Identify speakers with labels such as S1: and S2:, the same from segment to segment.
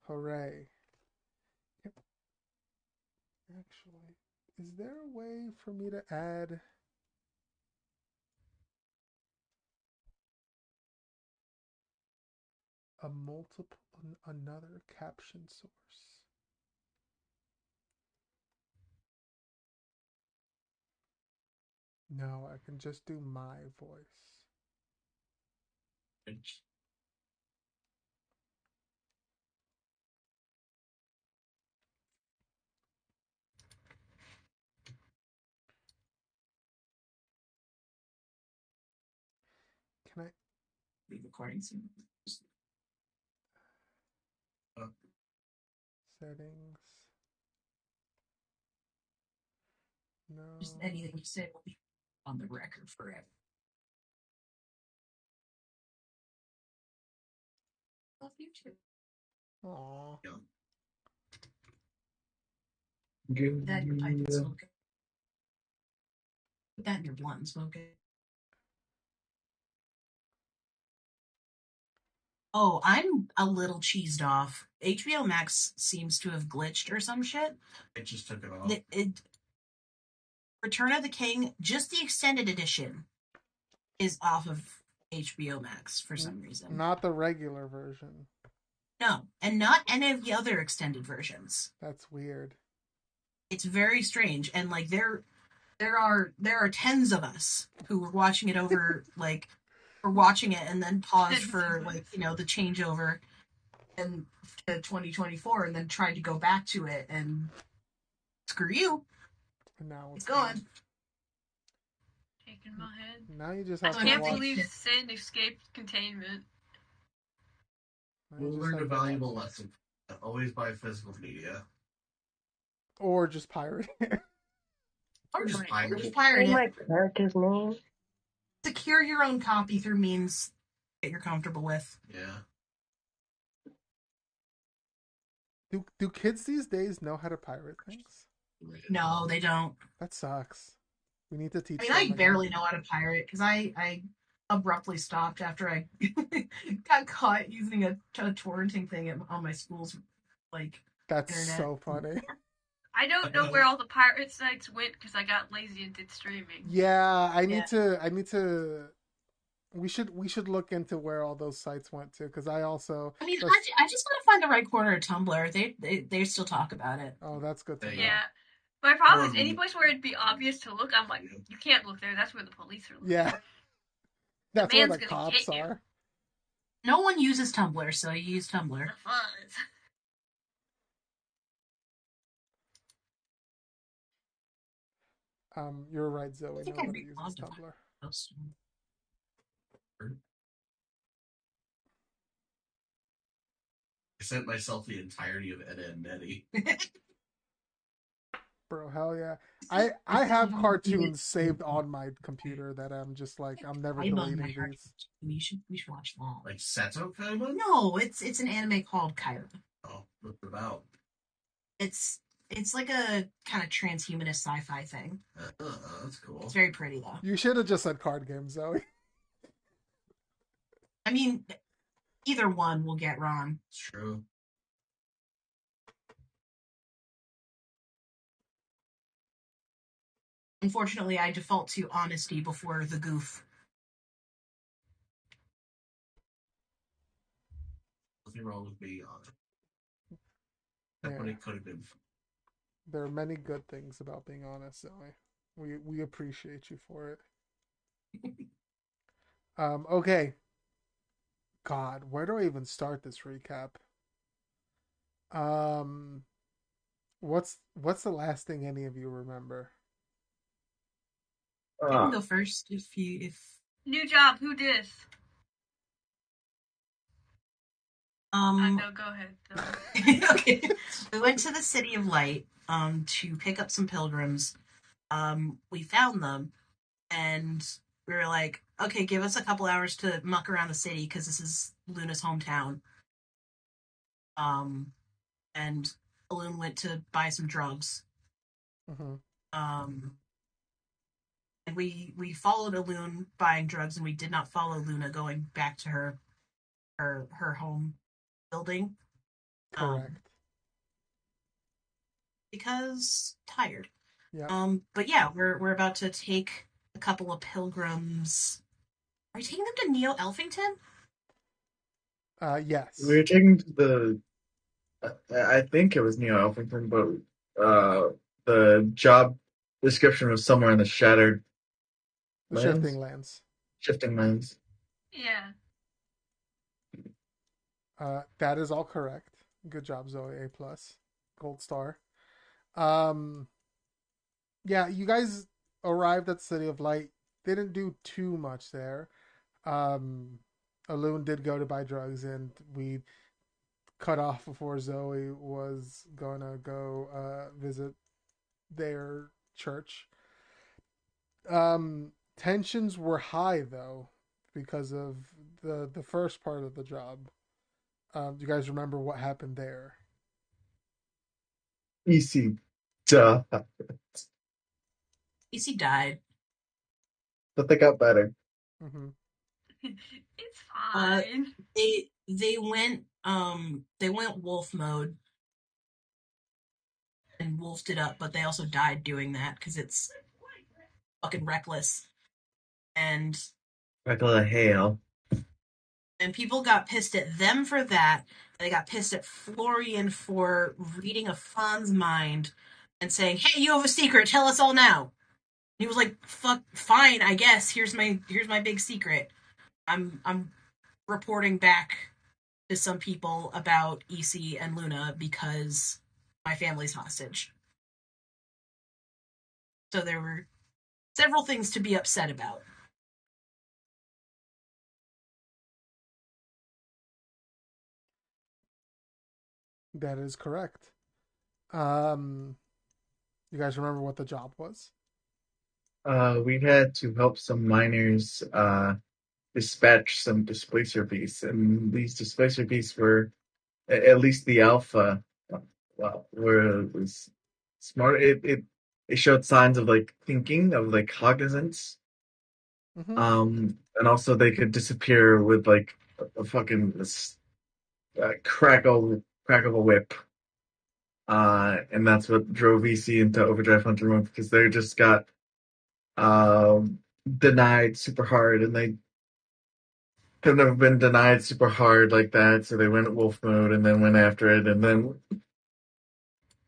S1: Hooray. Actually, is there a way for me to add a multiple another caption source? No, I can just do my voice. Can I
S2: Be recording soon.
S1: settings? No.
S2: Just anything you say will be on the record forever. Love you too.
S1: Aww.
S2: Yeah. Put that in your pipe and smoke it. Put that in your blunt and smoke it. Oh, I'm a little cheesed off. HBO Max seems to have glitched or some shit. It just took it off. Return of the King, just the extended edition, is off of HBO Max for some reason.
S1: Not the regular version.
S2: No, and not any of the other extended versions.
S1: That's weird.
S2: It's very strange, and like there are tens of us who were watching it over like we're watching it and then paused for like the changeover and to 2024 and then tried to go back to it and screw you.
S1: And now
S2: it's gone.
S3: Shaking my head.
S1: Now you just have
S3: I can't believe sin escaped containment.
S4: We'll learn a valuable lesson. Always buy physical media.
S1: Or just pirate it.
S2: Or just pirate it.
S5: My character's name.
S2: Secure your own copy through means that you're comfortable with.
S4: Yeah.
S1: Do kids these days know how to pirate things?
S2: No, they don't.
S1: That sucks. We need to teach
S2: them. I barely know how to pirate because I abruptly stopped after I got caught using a torrenting thing on my school's
S1: That's
S2: internet.
S1: So funny.
S3: I don't know where all the pirate sites went because I got lazy and did streaming.
S1: Yeah, I need to. We should look into where all those sites went to because I also.
S2: I mean, I just gotta find the right corner of Tumblr. They still talk about it.
S1: Oh, that's good to know.
S3: Yeah. My problem is any place where it'd be obvious to look, I'm like, you can't look there. That's where the police are looking.
S1: Yeah. That's where the cops are.
S2: No one uses Tumblr, so you use Tumblr.
S1: You're right, Zoe. Nobody uses Tumblr.
S4: I sent myself the entirety of Ed, Edd n Eddy.
S1: Bro, hell yeah. I have cartoons saved on my computer that I'm just like, I'm never deleting these.
S2: We should watch that.
S4: Like Seto kind of?
S2: No, it's an anime called Kyra.
S4: Oh, what's it about?
S2: It's like a kind of transhumanist sci-fi thing.
S4: That's cool.
S2: It's very pretty though.
S1: You should have just said card games, Zoe.
S2: I mean, either one will get wrong.
S4: It's true.
S2: Unfortunately, I default to honesty before the goof.
S4: Nothing wrong with being honest. That's what it could have been.
S1: There are many good things about being honest, Zoe. We appreciate you for it. Okay. God, where do I even start this recap? What's the last thing any of you remember?
S2: You can go first if
S3: new job. Who dis? No, go ahead.
S2: Okay. We went to the City of Light to pick up some pilgrims. We found them, and we were like, okay, give us a couple hours to muck around the city because this is Luna's hometown. And Luna went to buy some drugs.
S1: Mm-hmm.
S2: And we followed Alune buying drugs, and we did not follow Luna going back to her home building. um,
S1: Correct.
S2: because tired.
S1: Yep.
S2: But yeah, we're about to take a couple of pilgrims. Are we taking them to Neo Elfington?
S5: We
S1: Yes.
S5: were taking to the. I think it was Neo Elfington, but the job description was somewhere in the Shattered
S1: The shifting
S5: Lands,
S1: lands.
S5: Shifting Lands.
S3: Yeah.
S1: That is all correct. Good job, Zoe. A plus, gold star. Um, yeah, you guys arrived at the City of Light. Didn't do too much there. Um, Alun did go to buy drugs, and we cut off before Zoe was gonna go visit their church. Tensions were high though because of the first part of the job. Do you guys remember what happened there?
S5: Easy, duh.
S2: AC died.
S5: But they got better.
S1: Mm-hmm.
S3: It's
S2: Uh,
S3: fine.
S2: they went wolf mode and wolfed it up, but they also died doing that because it's fucking reckless. And
S5: Regular hail.
S2: people got pissed at them for that. They got pissed at Florian for reading a fawn's mind and saying, "Hey, you have a secret. Tell us all now." He was like, "Fuck, fine, I guess. Here's my big secret. I'm reporting back to some people about EC and Luna because my family's hostage." So there were several things to be upset about.
S1: That is correct. Um, you guys remember what the job was?
S5: We had to help some miners dispatch some displacer beasts, and these displacer beasts were at least the alpha. Well, were was smart. It showed signs of like thinking, of like cognizance.
S1: Mm-hmm.
S5: And also they could disappear with like a fucking crack of a whip. And that's what drove EC into Overdrive Hunter mode because they just got um denied super hard, and they have never been denied super hard like that. So they went wolf mode and then went after it, and then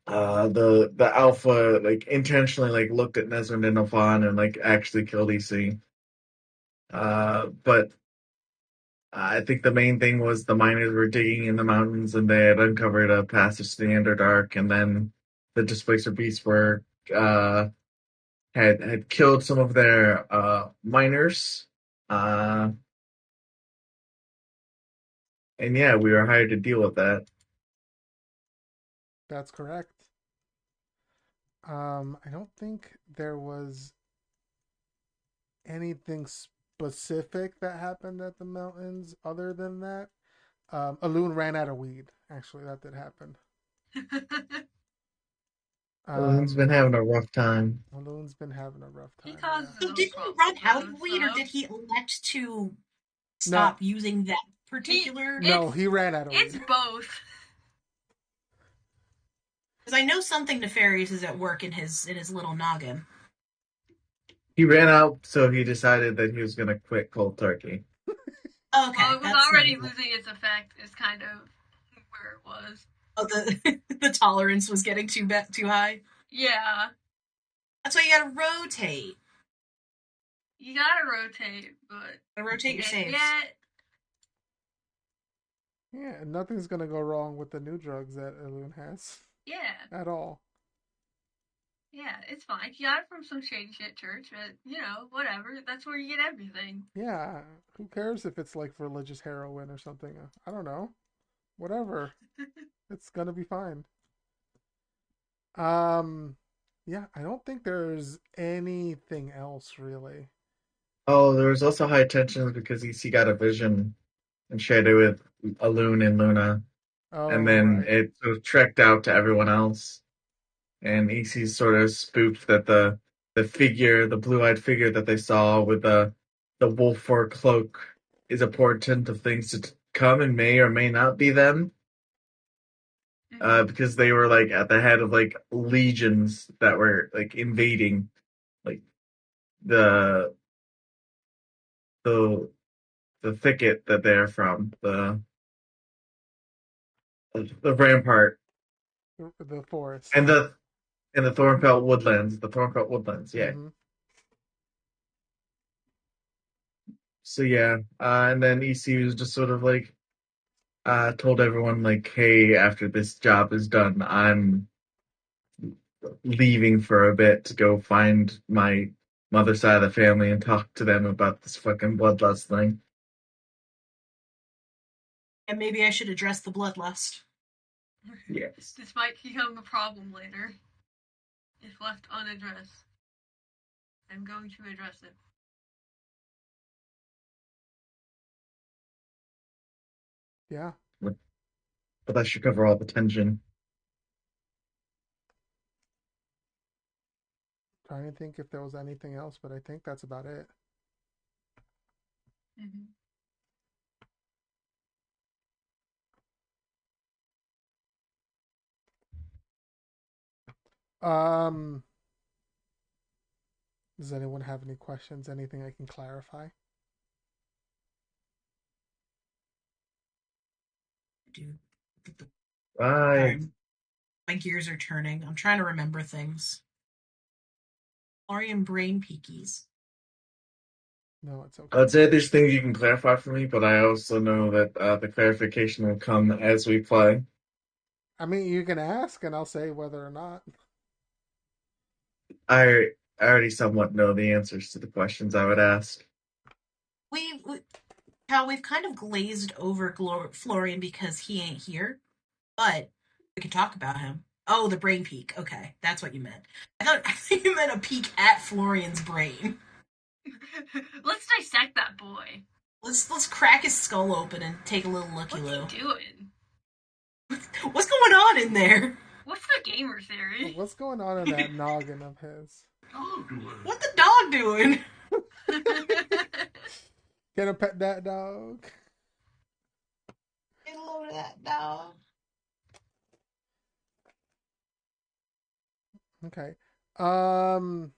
S5: the alpha like intentionally like looked at Nesmond and Nafan and like actually killed EC. But I think the main thing was the miners were digging in the mountains and they had uncovered a passage to the Underdark, and then the displacer beasts were uh, had killed some of their miners. Uh, and yeah, we were hired to deal with that.
S1: That's correct. I don't think there was anything specific that happened at the mountains other than that. A loon ran out of weed. Actually, that did happen.
S5: Balloon's been
S1: Um,
S5: having a rough time.
S1: a loon's been having a rough
S3: He
S1: time.
S3: causes
S1: Yeah.
S2: So
S3: enough
S2: did he
S3: trouble
S2: run
S3: with
S2: out
S3: that
S2: of weed, or
S3: stuff.
S2: did he elect to
S1: No,
S2: stop using that
S3: He
S2: particular?
S1: no,
S3: it's
S1: he ran out of
S3: it's
S1: weed.
S3: both.
S2: Because I know something nefarious is at work in his little noggin.
S5: He ran out, so he decided that he was going to quit cold turkey.
S3: Well,
S2: Okay,
S3: it was
S2: that's
S3: already
S2: notable.
S3: losing its effect. Is kind of where it was.
S2: Oh, the the tolerance was getting too high.
S3: Yeah,
S2: That's why you gotta rotate.
S3: you gotta rotate, but
S2: Gotta rotate your
S3: yet,
S2: saves.
S3: yet
S1: Yeah, nothing's gonna go wrong with the new drugs that Elune has
S3: yeah,
S1: at all.
S3: yeah, it's fine. You got it from some shady shit church, but whatever. That's where you get everything.
S1: Yeah, who cares if it's like religious heroin or something? I don't know. Whatever. It's gonna be fine. Um, yeah, I don't think there's anything else really.
S5: Oh, there was also high tension because EC got a vision and shared it with Alun and Luna, and
S1: Oh,
S5: then
S1: right.
S5: it sort of trekked out to everyone else. And EC sort of spoofed that the blue-eyed figure that they saw with the wolf fur cloak is a portent of things to come and may or may not be them.
S3: Mm-hmm.
S5: because they were like at the head of like legions that were like invading like the the the thicket that they're from, the rampart
S1: The forest.
S5: and the Thornfelt woodlands, yeah.
S1: Mm-hmm.
S5: So yeah, and then EC was just sort of like told everyone like, hey, after this job is done, I'm leaving for a bit to go find my mother's side of the family and talk to them about this fucking bloodlust thing.
S2: And maybe I should address the bloodlust.
S5: Yes.
S3: This might become a problem later if left unaddressed. I'm going to address it.
S1: Yeah.
S5: But that should cover all the tension.
S1: Trying to think if there was anything else, but I think that's about it.
S3: Mm-hmm.
S1: Um, does anyone have any questions? Anything I can clarify?
S2: Dude,
S5: I
S2: sorry, my gears are turning. I'm trying to remember things. Florian brain peakies.
S1: No, it's okay.
S5: I'd say there's things you can clarify for me, but I also know that the clarification will come as we play.
S1: I mean, you can ask, and I'll say whether or not.
S5: I I already somewhat know the answers to the questions I would ask.
S2: We how we've kind of glazed over Florian because he ain't here, but we can talk about him. Oh, the brain peak. Okay, that's what you meant. I thought you meant a peek at Florian's brain.
S3: Let's dissect that boy.
S2: Let's crack his skull open and take a little looky
S3: What's he
S2: loo.
S3: doing?
S2: What's going on in there?
S3: What's the gamer theory?
S1: What's going on in that noggin of his?
S2: What the dog doing?
S1: Can I pet that dog?
S2: Get a load of that dog.
S1: Okay. Let's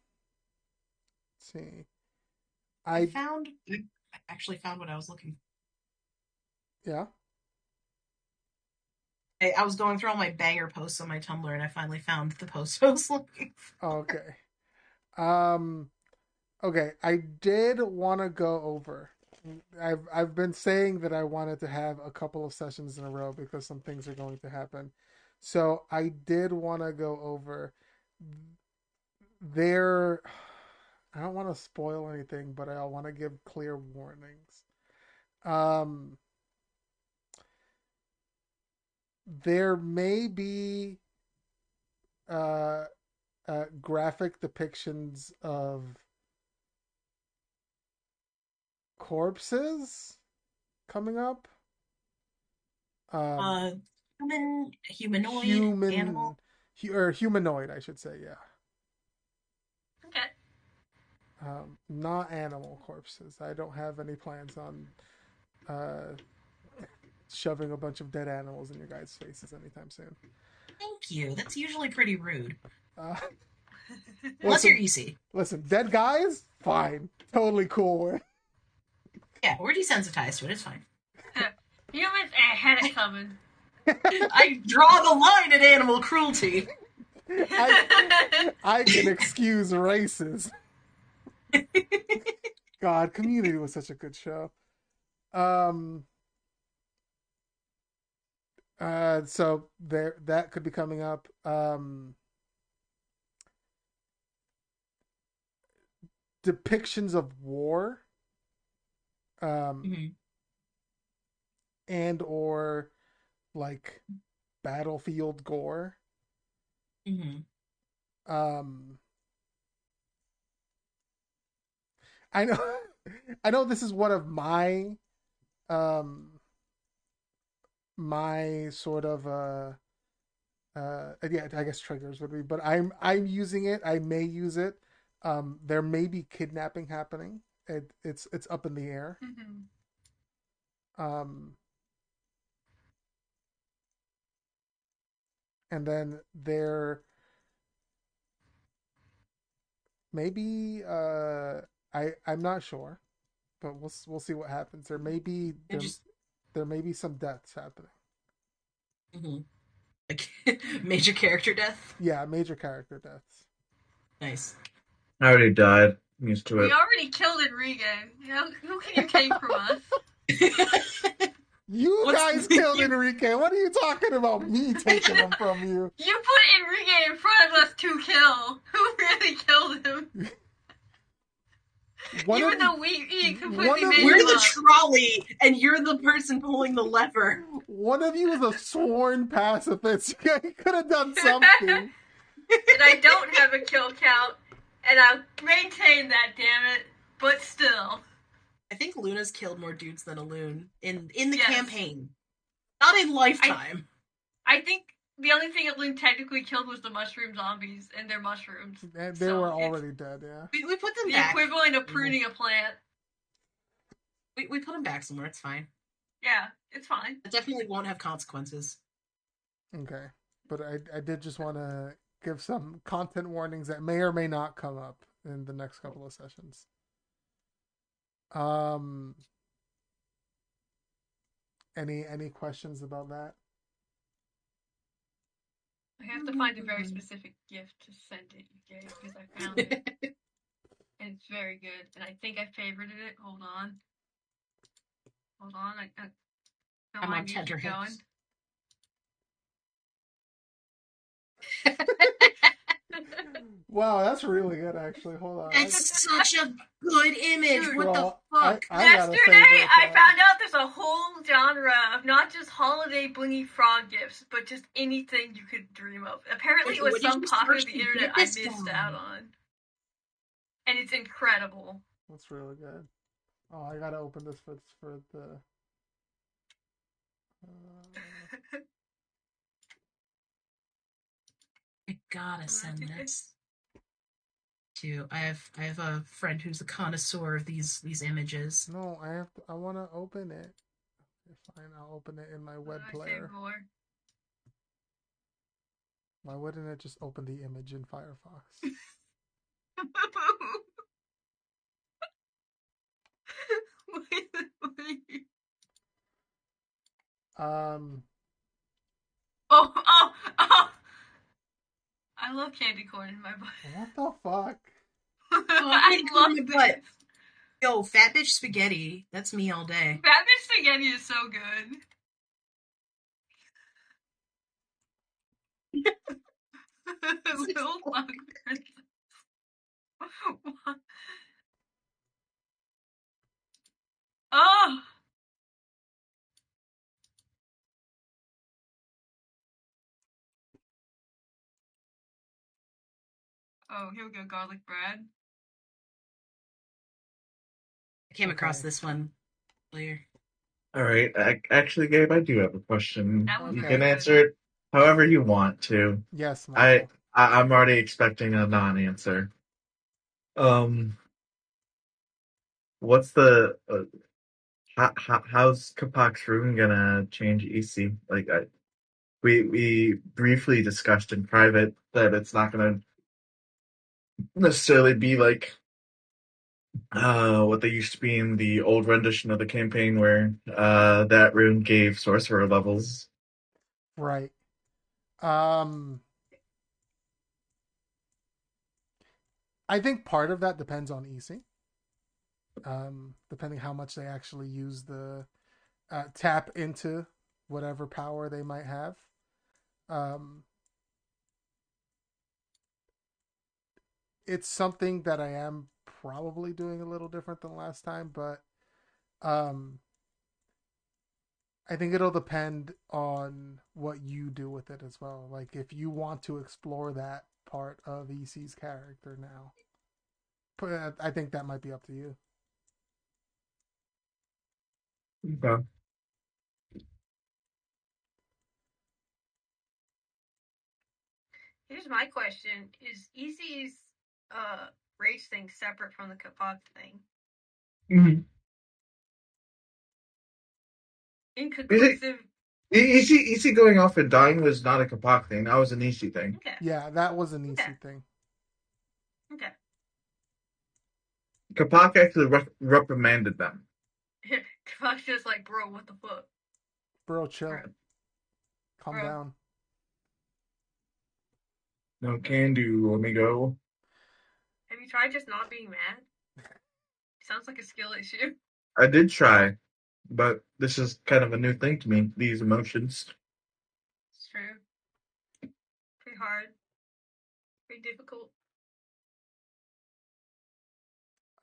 S1: see.
S2: I
S1: I
S2: found. I actually found what I was looking for.
S1: yeah.
S2: I was going through all my banger posts on my Tumblr and I finally found the post I was looking for.
S1: Okay. Um. Okay. I did want to go over. I've been saying that I wanted to have a couple of sessions in a row because some things are going to happen. So I did want to go over there. I don't want to spoil anything, but I want to give clear warnings. Um, there may be uh, graphic depictions of corpses coming up. Um,
S2: Uh, humanoid, animal.
S1: human or humanoid, I should say. Yeah,
S3: Okay.
S1: not animal corpses. I don't have any plans on uh, shoving a bunch of dead animals in your guys' faces anytime soon.
S2: Thank you. That's usually pretty rude.
S1: Uh,
S2: Unless you're
S1: listen,
S2: easy.
S1: listen, dead guys, fine, totally cool with.
S2: Yeah, we're desensitized to it. It's fine.
S3: Humans, I had it coming.
S2: I draw the line at animal cruelty.
S1: I can excuse races. God, Community was such a good show. Um, so there that could be coming up. Depictions of war, um,
S2: Mm-hmm.
S1: and or like battlefield gore.
S2: Mm-hmm.
S1: Um, I know, I know this is one of um my sort of yeah, I guess triggers would be, but I'm using it. I may use it. There may be kidnapping happening. It's up in the air.
S3: Mm-hmm.
S1: Um, and then there maybe I'm not sure, but we'll see what happens. There may be some deaths happening.
S2: Mm-hmm. Like major character death.
S1: Yeah, major character deaths.
S2: Nice.
S5: I already died. I'm used to
S3: We
S5: it.
S3: already killed Enrique. Who can you take from us?
S1: You guys killed Enrique. What are you talking about? Me taking him from you?
S3: You put Enrique in front of us to kill. Who really killed him?
S1: One
S3: Even
S1: of
S3: though he completely made
S2: We're
S3: him
S2: the
S3: up.
S2: trolley, and you're the person pulling the lever.
S1: one of you is a sworn pacifist. You could have done something.
S3: And I don't have a kill count, and I'll maintain that, damn it. But still.
S2: I think Luna's killed more dudes than a loon in the
S3: Yes.
S2: campaign. Not in lifetime.
S3: I think the only thing Loon technically killed was the mushroom zombies and their mushrooms.
S1: They were already dead, yeah.
S2: We put them
S3: The
S2: back.
S3: equivalent of pruning a plant.
S2: We put them back somewhere. It's fine.
S3: Yeah, it's fine.
S2: It definitely won't have consequences.
S1: Okay. But I did just want to give some content warnings that may or may not come up in the next couple of sessions. Any questions about that?
S3: I have to find a very specific gift to send it, you guys, because I found it. And it's very good. And I think I favorited it. Hold on.
S2: I'm on tenterhooks.
S1: Wow, that's really good, actually. Hold on.
S2: It's such a good image.
S3: Dude,
S2: what
S1: well,
S2: the fuck?
S3: Yesterday, I found out there's a whole genre of not just holiday blingy frog gifts, but just anything you could dream of. Apparently, it was some pop of the internet I missed out on. And it's incredible.
S1: That's really good. Oh, I gotta open this for the.
S2: I gotta send this to. I have a friend who's a connoisseur of these images.
S1: No, I want to open it. Okay, fine, I'll open it in my web player. Why wouldn't it just open the image in Firefox?
S3: Oh! I love candy corn in my butt.
S1: What the fuck?
S3: I love it.
S2: Butt. Yo, fat bitch spaghetti. That's me all day.
S3: Fat bitch spaghetti is so good. Little bug princess. Oh! Oh, here we go, garlic bread.
S2: I came across this one earlier.
S5: All right. Actually, Gabe, I do have a question. You can answer it however you want to.
S1: Yes, Michael.
S5: I'm already expecting a non-answer. What's the how's Kapak's room gonna change EC? Like, we briefly discussed in private that it's not gonna necessarily be like what they used to be in the old rendition of the campaign where that rune gave sorcerer levels.
S1: Right. I think part of that depends on EC. Depending how much they actually use the tap into whatever power they might have. It's something that I am probably doing a little different than last time, but I think it'll depend on what you do with it as well. Like if you want to explore that part of EC's character now, but I think that might be up to you.
S5: Okay.
S3: Here's my question: is EC's race thing separate from the Kapak thing?
S5: Mm-hmm.
S3: Inconclusive
S5: Easy going off and dying was not a Kapak thing. That was an Ishi thing.
S3: Okay.
S1: Yeah, that was an
S3: Okay.
S1: easy thing.
S3: Okay.
S5: Kapak actually reprimanded them.
S3: Kavak's just like, bro, what the fuck?
S1: Bro,
S3: Bro.
S1: chill. Calm
S3: Bro.
S1: down.
S5: No can do, amigo.
S3: Have you tried just not being mad? Sounds like a skill issue.
S5: I did try, but this is kind of a new thing to me, these emotions.
S3: It's true. Pretty hard. Pretty difficult.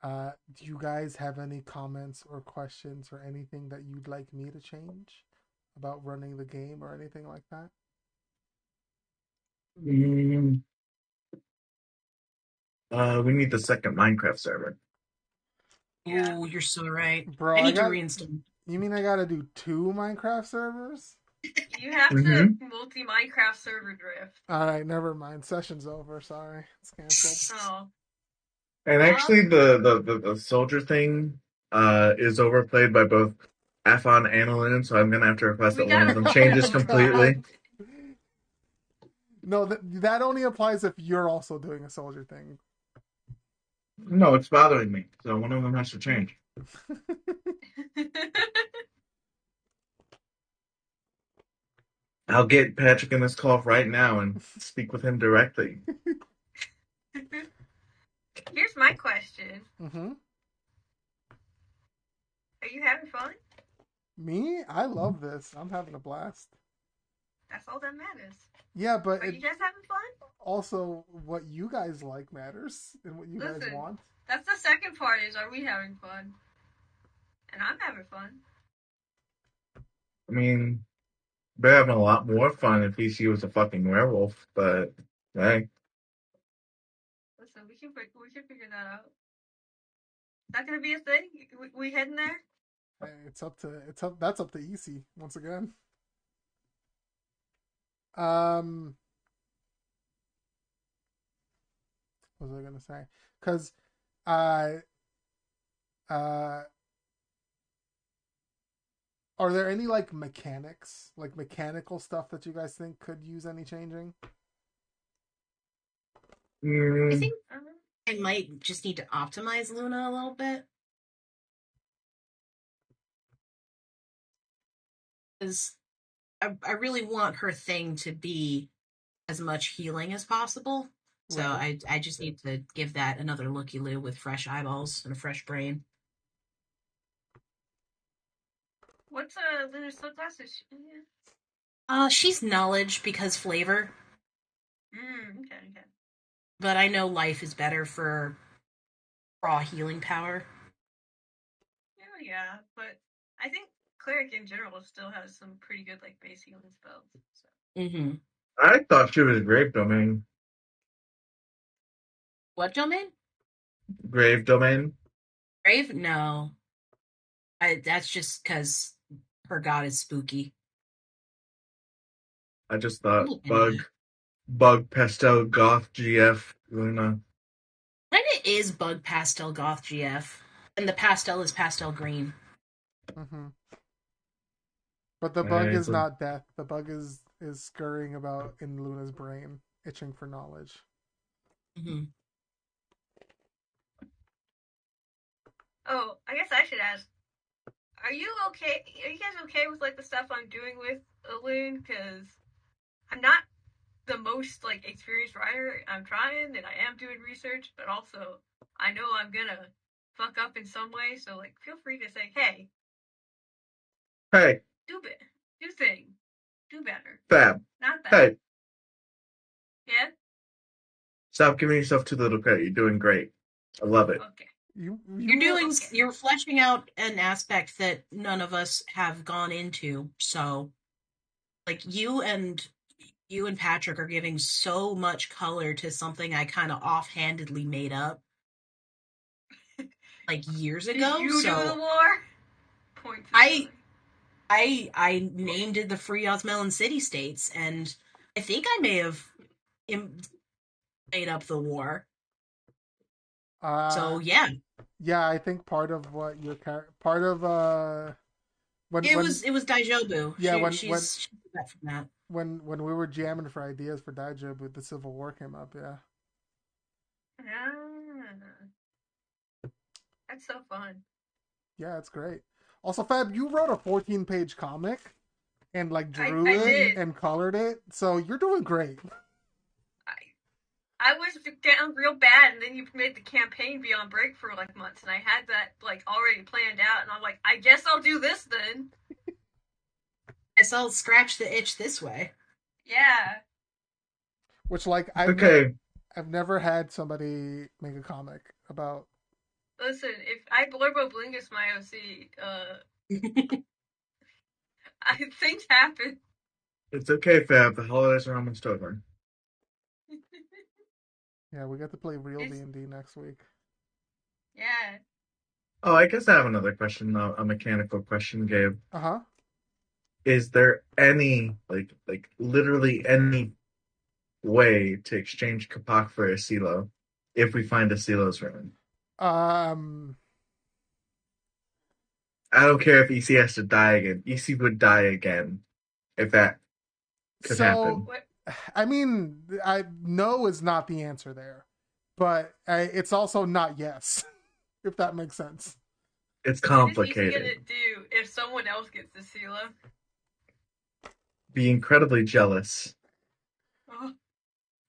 S1: Do you guys have any comments or questions or anything that you'd like me to change about running the game or anything like that?
S5: Mm, we need the second Minecraft server.
S3: Yeah.
S2: Ooh, you're so right.
S1: Bro,
S2: I
S1: I
S2: need to
S1: got.
S2: reinstall.
S1: You mean I gotta do 2 Minecraft servers?
S3: You have to
S5: Mm-hmm.
S3: multi Minecraft server drift.
S1: Alright, never mind. Session's over. Sorry. It's canceled.
S3: Oh.
S5: And
S3: Well,
S5: actually, the soldier thing is overplayed by both Afon and Alun, so I'm gonna have to request
S3: we
S5: that one of
S3: gotta
S5: them
S3: fix
S5: changes
S1: Oh,
S3: that.
S5: completely.
S1: God. No, that only applies if you're also doing a soldier thing.
S5: No, it's bothering me, so one of them has to change. I'll get Patrick in this call right now and speak with him directly.
S3: Here's my question.
S1: Mm-hmm.
S3: Are you having fun?
S1: Me? I love this. I'm having a blast.
S3: That's all that matters.
S1: Yeah, but
S3: Are
S1: it
S3: you guys having fun?
S1: also what you guys like matters and what you guys
S3: Listen,
S1: want.
S3: that's the second part is, are we having fun? And I'm having fun.
S5: I mean, they're having a lot more fun if PC was a fucking werewolf, but hey.
S3: Listen, we can figure that out. Is that gonna be a thing? We heading there?
S1: That's up to EC once again. Um what was I gonna say? Because uh uh are there any like mechanics, like mechanical stuff that you guys think could use any changing?
S2: I
S5: Mm,
S2: think I might just need to optimize Luna a little bit because I really want her thing to be as much healing as possible. So
S1: Right.
S2: I just need to give that another looky loo with fresh eyeballs and a fresh brain.
S3: What's Lunar Sunglasses? Yeah.
S2: She's knowledge because flavor,
S3: Okay, okay.
S2: but I know life is better for raw healing power.
S3: Oh yeah, but I think cleric in general still has some pretty good like base healing spells. So.
S2: Mm-hmm.
S5: I thought she was Grave Domain.
S2: What domain?
S5: Grave Domain?
S2: Brave? No. That's just because her god is spooky.
S5: I just thought
S2: Anyway,
S5: Bug, Pastel, Goth, GF, Luna.
S2: Reddit is bug pastel goth GF, and the pastel is pastel green.
S1: Mm-hmm. But the bug
S5: Right,
S1: is
S5: so
S1: not death. The bug is scurrying about in Luna's brain, itching for knowledge.
S2: Mm-hmm.
S3: Oh, I guess I should ask. Are you okay? Are you guys okay with like the stuff I'm doing with Loon? Because I'm not the most like experienced writer. I'm trying and I am doing research, but also I know I'm gonna fuck up in some way. So like, feel free to say, hey,
S5: hey,
S3: do it, do thing, do better,
S5: Fab.
S3: not that.
S5: Hey,
S3: Yeah.
S5: stop giving yourself too little credit. You're doing great. I love it.
S3: Okay. Okay.
S2: You're fleshing out an aspect that none of us have gone into. So, like you and Patrick are giving so much color to something I kind of offhandedly made up like years
S3: Did
S2: ago.
S3: you do the
S2: So
S3: war? Point to
S2: I
S3: something.
S2: I named it the Free Osmelon City States, and I think I may have made up the war.
S1: Uh,
S2: So yeah.
S1: yeah, I think part of what part of when
S2: It
S1: when
S2: was Daijobu.
S1: yeah
S2: She's back from that.
S1: when we were jamming for ideas for Daijobu, the Civil War came up. Yeah,
S3: Ah, that's so fun.
S1: yeah, it's great. Also, Fab, you wrote a 14-page comic and like drew
S3: I
S1: it
S3: did.
S1: and colored it, so you're doing great.
S3: I I was down real bad, and then you made the campaign be on break for like months, and I had that like already planned out, and I'm like, I guess I'll do this then.
S2: Guess I'll scratch the itch this way.
S3: Yeah.
S1: Which like
S5: Okay,
S1: I've never had somebody make a comic about.
S3: Listen, if I Blurbo Blingus my OC, things happen.
S5: it's okay, Fab. The holidays are almost over.
S1: Yeah, we got to play real
S3: It's
S1: D&D next week.
S3: yeah.
S5: Oh, I guess I have another question, a mechanical question, Gabe.
S1: Uh huh.
S5: Is there any, literally any way to exchange Kapak for a Silo if we find a Silo's ruin?
S1: Um.
S5: I don't care if EC has to die again. EC would die again if that could
S1: So,
S5: happen.
S3: What?
S1: I mean, I no is not the answer there, but it's also not yes, if that makes sense.
S5: It's
S3: What is EC
S5: complicated.
S3: gonna do if someone else gets the Sila?
S5: Be incredibly jealous,
S3: Oh,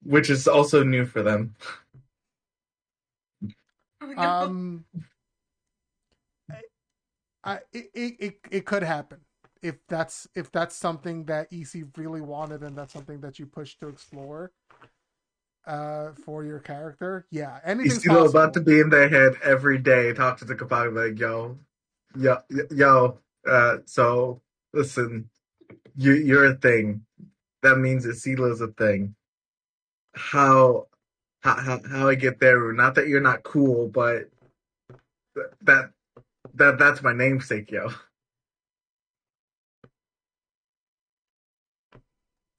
S5: which is also new for them.
S3: oh no.
S1: Um, it could happen if that's something that EC really wanted and that's something that you push to explore for your character. Yeah, anything's
S5: EC about to
S1: possible.
S5: be in their head every day, talk to the Kapak like, yo, so listen, you're a thing. That means that Silo's a thing. How how I get there? Not that you're not cool, but that that's my namesake, yo.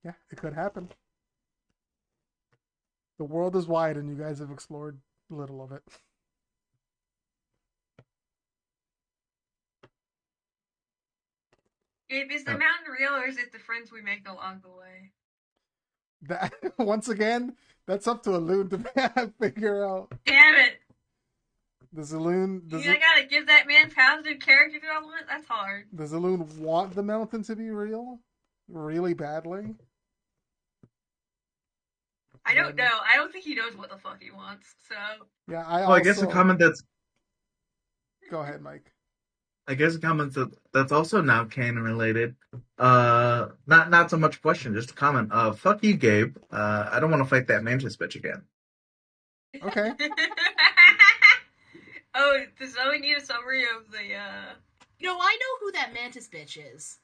S1: Yeah, it could happen. The world is wide, and you guys have explored little of it.
S3: Gabe, is the
S5: Uh,
S3: mountain real, or is it the friends we make along the way?
S1: That once again, that's up to a loon to figure out.
S3: Damn it!
S1: Does the loon
S3: I gotta give that man positive character development. That's hard.
S1: does the loon want the mountain to be real, really badly?
S3: I don't
S1: Then
S3: know. I don't think he knows what the fuck he wants. So
S1: yeah, I
S5: well, I guess a
S1: also
S5: comment that's
S1: go ahead, Mike.
S5: I guess a comment that's also now canon related. Not so much a question, just a comment. Fuck you, Gabe. I don't want to fight that mantis bitch again.
S1: Okay.
S3: Oh, does Zoe need a summary of the
S2: I know who that mantis bitch is.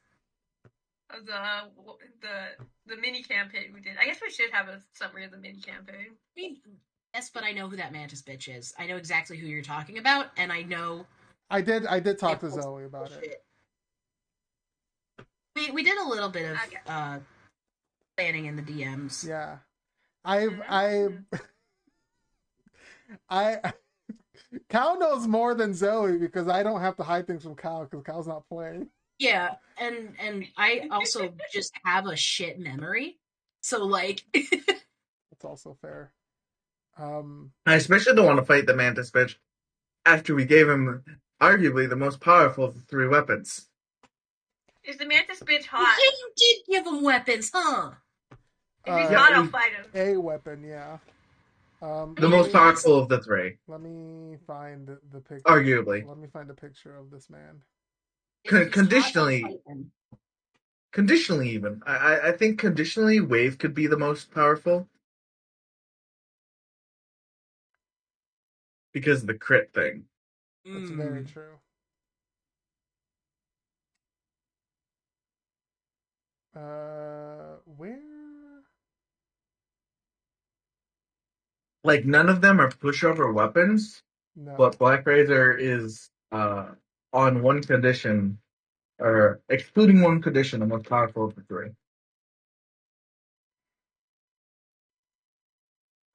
S3: of the mini campaign we did? I guess we should have a summary of the mini campaign.
S2: I mean, yes, but I know who that mantis bitch is. I know exactly who you're talking about, and I know
S1: I did talk to Zoe about it.
S2: We did a little bit of
S3: Okay.
S2: planning in the DMs.
S1: Yeah.
S3: Mm-hmm.
S1: I Cal knows more than Zoe because I don't have to hide things from Cal because Cal's not playing.
S2: Yeah, and I also just have a shit memory. So like
S1: That's also fair.
S5: I especially don't want to fight the mantis bitch after we gave him arguably the most powerful of the three weapons.
S3: Is the mantis bitch
S2: yeah,
S3: hot?
S2: you did give him weapons, huh?
S3: If he's
S5: Yeah,
S3: hot, I'll fight him.
S1: A weapon, yeah.
S5: the most powerful of the three,
S1: let me find the picture.
S5: arguably.
S1: Let me find a picture of this man.
S5: Conditionally, even. I think conditionally, Wave could be the most powerful because of the crit thing.
S1: That's very true. Where?
S5: Like none of them are pushover weapons,
S1: No.
S5: but Black Razor is on one condition, or excluding one condition, the most powerful of the three.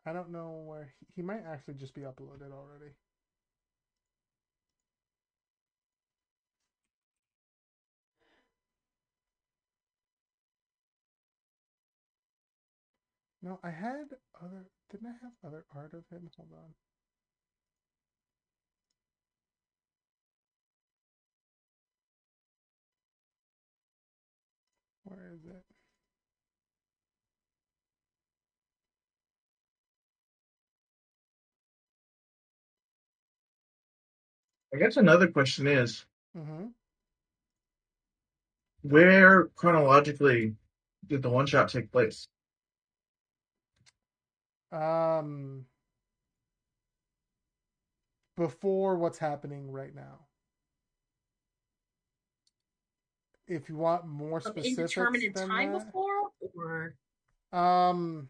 S1: I don't know where he might actually just be uploaded already. No, I had other. Didn't I have other art of him? Hold on. Where is it?
S5: I guess another question is,
S1: Mm-hmm.
S5: where chronologically did the one shot take place?
S1: Um, before what's happening right now. If you want more
S2: Some
S1: specifics
S2: indeterminate
S1: than
S2: time
S1: that,
S2: before, or
S1: um,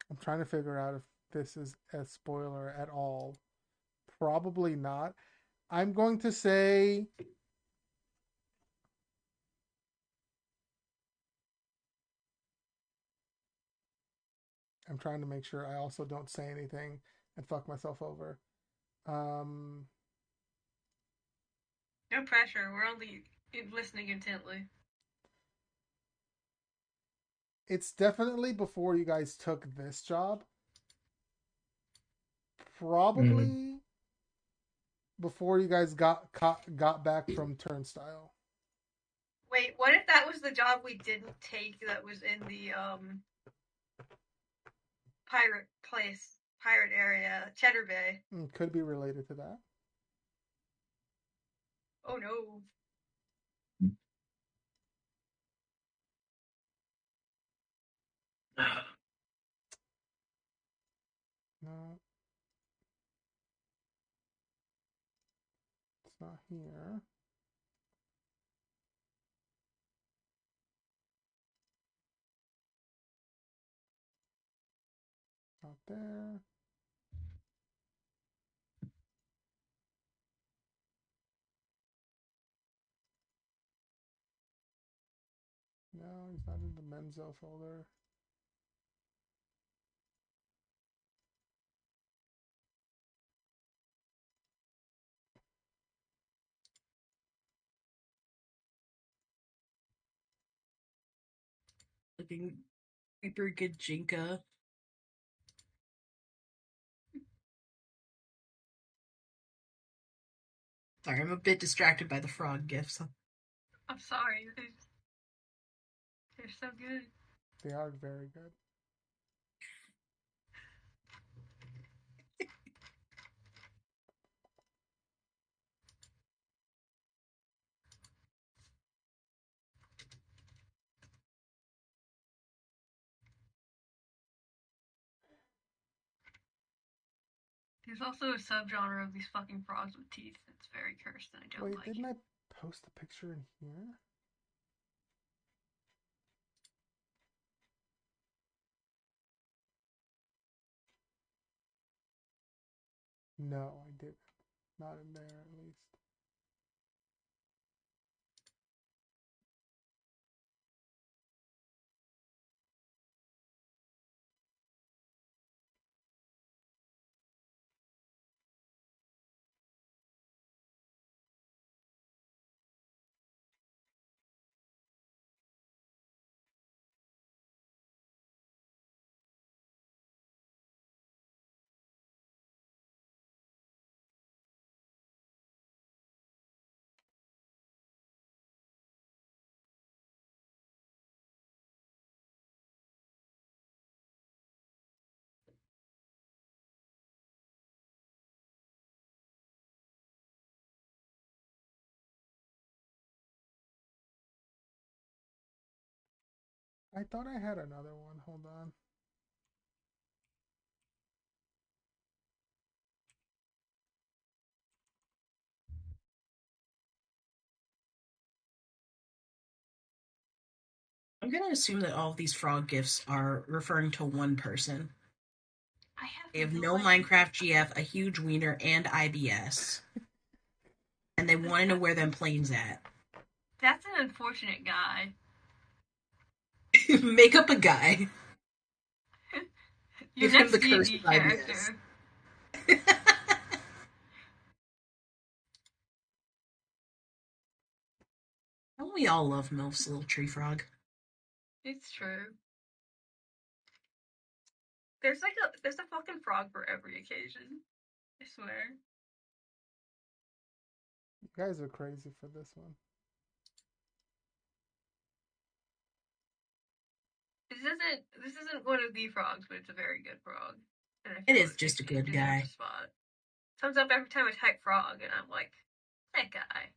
S1: I'm trying to figure out if this is a spoiler at all. Probably not. I'm going to say I'm trying to make sure I also don't say anything and fuck myself over. Um,
S3: No pressure. We're only listening intently.
S1: it's definitely before you guys took this job.
S5: Mm.
S1: Probably before you guys got back from Turnstile.
S3: Wait, what if that was the job we didn't take that was in the pirate place, pirate area, Cheddar Bay?
S1: Could be related to that.
S3: Oh no.
S1: No, it's not here. Not there. No, he's not in the Menzo folder.
S2: looking super good Jinka. Sorry, I'm a bit distracted by the frog gifts.
S3: I'm sorry. They're so good.
S1: They are very good.
S3: There's also a subgenre of these fucking frogs with teeth that's very cursed and I don't
S1: Wait,
S3: like
S1: didn't
S3: it.
S1: I post a picture in here? No, I didn't. Not in there, at least. I thought I had another one. Hold on.
S2: I'm gonna assume that all of these frog gifts are referring to one person.
S3: I have
S2: They have
S3: no
S2: no
S3: idea.
S2: Minecraft GF, a huge wiener, and IBS. And they want to know where them planes at.
S3: That's an unfortunate guy.
S2: Make up a guy.
S3: Your
S2: Give him the
S3: next
S2: curse
S3: D&D
S2: of IBS.
S3: character.
S2: We all love Milf's little tree frog.
S3: It's true. There's a fucking frog for every occasion. I swear.
S1: You guys are crazy for this one.
S3: This isn't one of the frogs, but it's a very good frog. And I
S2: It
S3: feel
S2: is just a good
S3: it
S2: guy.
S3: deserves a spot. Comes up every time I type frog, and I'm like, that guy.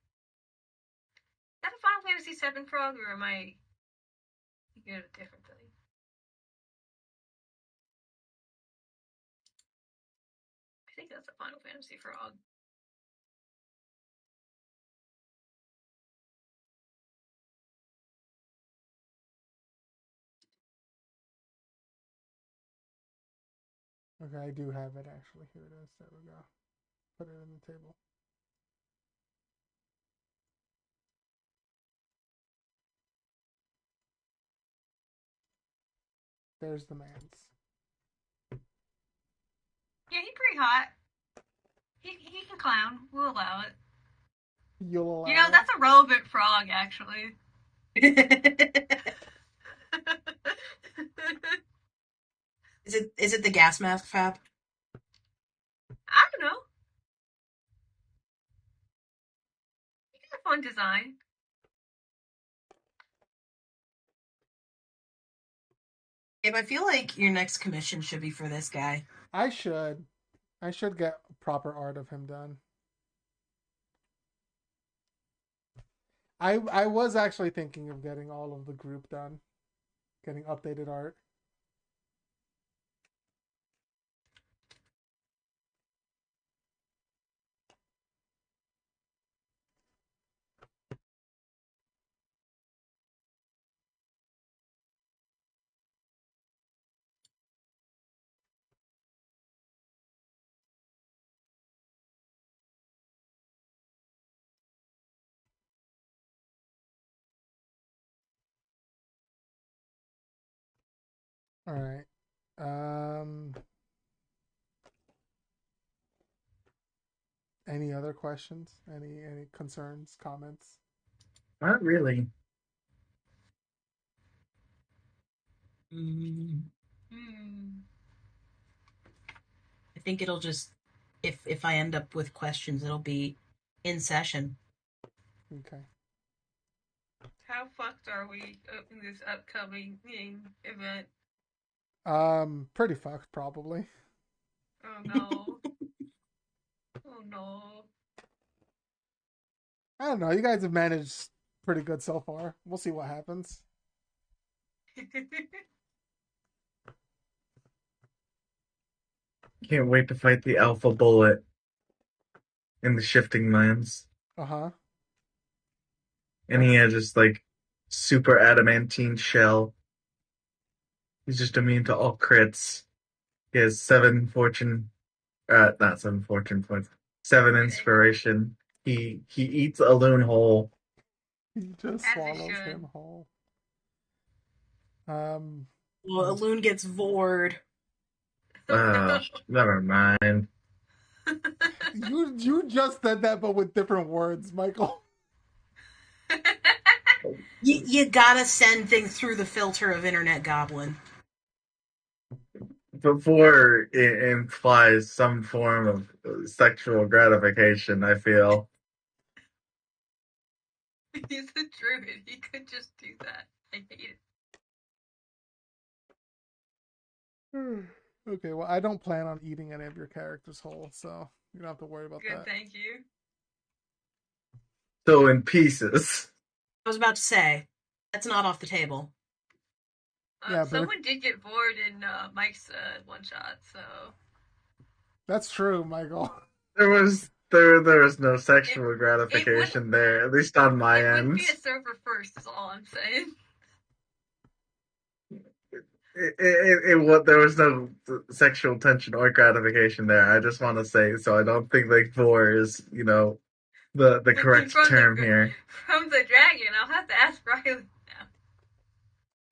S3: Is that a Final Fantasy VII frog, or am I thinking of a different thing? I think that's a Final Fantasy frog.
S1: Okay, I do have it actually. Here it is. There we go. Put it in the table. There's the man's.
S3: Yeah, he's pretty hot. He can clown. We'll allow it.
S1: You'll allow
S3: You know,
S1: it?
S3: that's a relevant frog, actually.
S2: Is it the gas mask fab?
S3: I don't know. It's a fun design.
S2: Gabe, I feel like your next commission should be for this guy.
S1: I should get proper art of him done. I was actually thinking of getting all of the group done, getting updated art. All right. Any other questions? Any concerns, comments?
S5: Not really.
S2: I think it'll just if I end up with questions, it'll be in session.
S1: Okay.
S3: How fucked are we in this upcoming event?
S1: Pretty fucked probably.
S3: Oh no. Oh no.
S1: I don't know. You guys have managed pretty good so far. We'll see what happens.
S5: Can't wait to fight the Alpha Bullet in the Shifting Lands.
S1: Uh-huh.
S5: And he had just like super adamantine shell. He's just immune to all crits. He has 7 fortune, not 7 fortune points, 7 inspiration. He eats a loon whole.
S1: He just swallows him whole.
S2: Well, a loon gets vored.
S5: Never mind.
S1: You just said that, but with different words, Michael.
S2: You gotta send things through the filter of Internet Goblin.
S5: Before it implies some form of sexual gratification, I feel.
S3: He's a druid. He could just do that. I hate
S1: it. Okay, well, I don't plan on eating any of your characters whole, so you don't have to worry about that.
S3: Good, thank you.
S5: So in pieces.
S2: I was about to say, that's not off the table.
S1: Yeah,
S3: someone did get bored in Mike's one shot, so.
S1: That's true, Michael.
S5: There was no sexual gratification there, at least on my end.
S3: It wouldn't be a server first, is all I'm saying.
S5: There was no sexual tension or gratification there. I just want to say, so I don't think like vor is, the correct term here.
S3: From the dragon, I'll have to ask Riley now.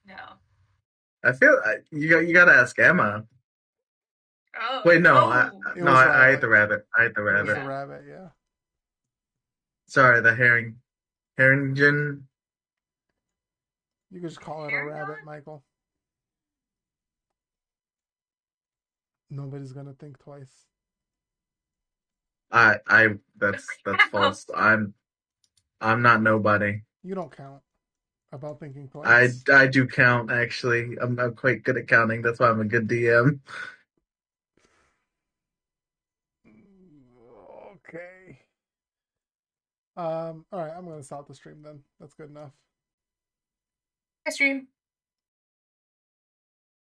S3: No.
S5: I feel you got to ask Emma.
S3: Oh.
S5: Wait, no, I ate the rabbit. I ate the rabbit.
S1: It was the rabbit, yeah.
S5: Sorry, the herring. Herringen.
S1: You could just call it a rabbit, Michael. Nobody's gonna think twice.
S5: That's false. I'm not nobody.
S1: You don't count about thinking
S5: I
S1: twice.
S5: I do count actually. I'm quite good at counting. That's why I'm a good DM.
S1: Okay. All right, I'm gonna stop the stream then. That's good enough.
S2: Hi, stream.